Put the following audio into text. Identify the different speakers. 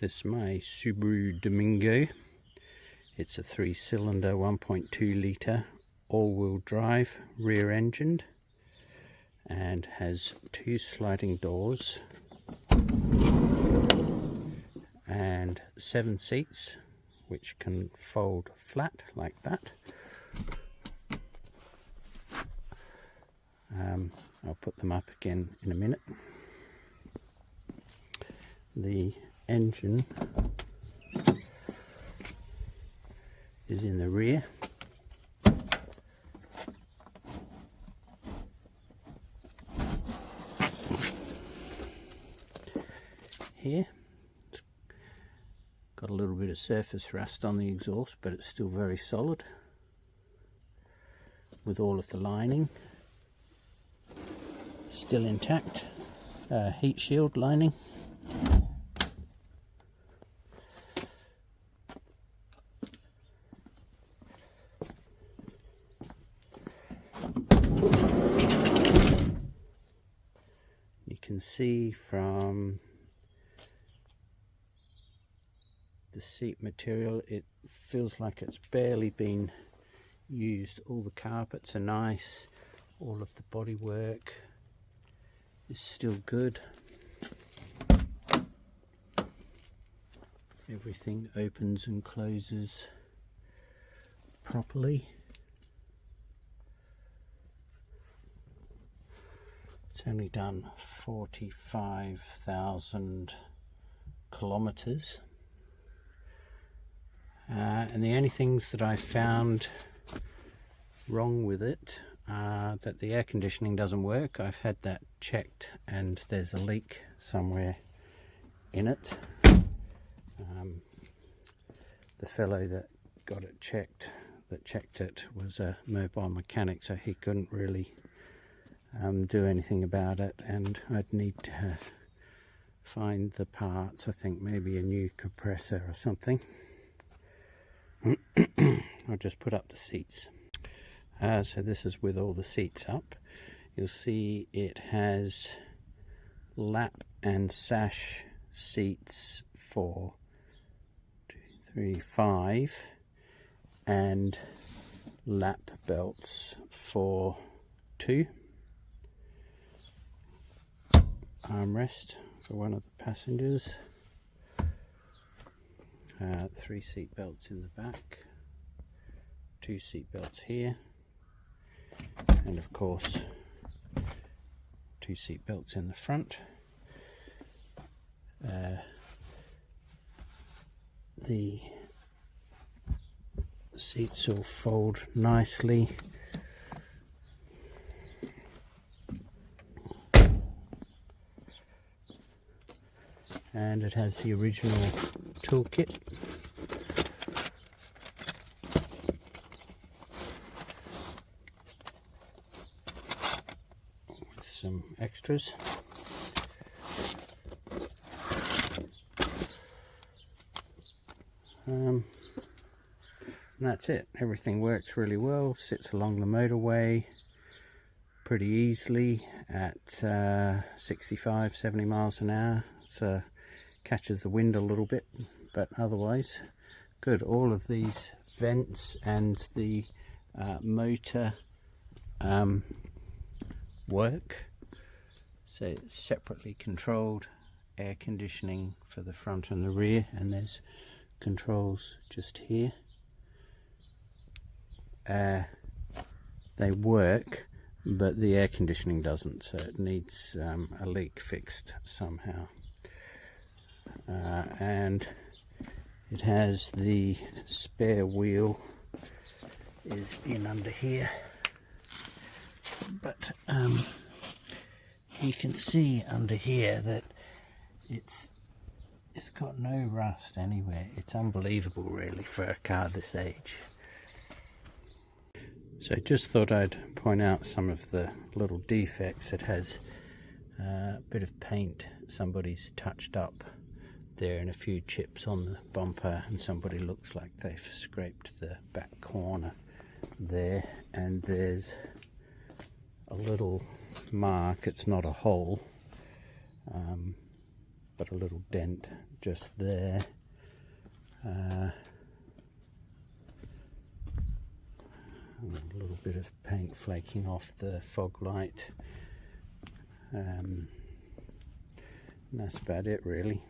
Speaker 1: This is my Subaru Domingo. It's a 3-cylinder 1.2 litre all-wheel drive, rear engined, and has 2 sliding doors and 7 seats which can fold flat like that. I'll put them up again in a minute. The engine is in the rear. Here, it's got a little bit of surface rust on the exhaust, but it's still very solid with all of the lining still intact. Heat shield lining. You can see from the seat material, it feels like it's barely been used. All the carpets are nice, all of the bodywork is still good. Everything opens and closes properly. It's only done 45,000 kilometers. And the only things that I found wrong with it are that the air conditioning doesn't work. I've had that checked and there's a leak somewhere in it. The fellow that got it checked, was a mobile mechanic, so he couldn't really do anything about it, and I'd need to find the parts. I think maybe a new compressor or something. I'll just put up the seats. So this is with all the seats up. You'll see it has lap and sash seats for 2, 3, 5, and lap belts for 2. Armrest for one of the passengers. 3 seat belts in the back, 2 seat belts here, and of course 2 seat belts in the front. The seats all fold nicely. And it has the original toolkit. With some extras. And that's it. Everything works really well, sits along the motorway pretty easily at 65-70 miles an hour. So catches the wind a little bit, but otherwise good. All of these vents and the motor work, so it's separately controlled. Air conditioning for the front and the rear, and there's controls just here. They work, but the air conditioning doesn't, so it needs a leak fixed somehow. And it has the spare wheel is in under here, but you can see under here that it's got no rust anywhere. It's unbelievable really for a car this age. So just thought I'd point out some of the little defects. It has a bit of paint somebody's touched up there, and a few chips on the bumper, and somebody looks like they've scraped the back corner there, and there's a little mark. It's not a hole, but a little dent just there. A little bit of paint flaking off the fog light. And that's about it really.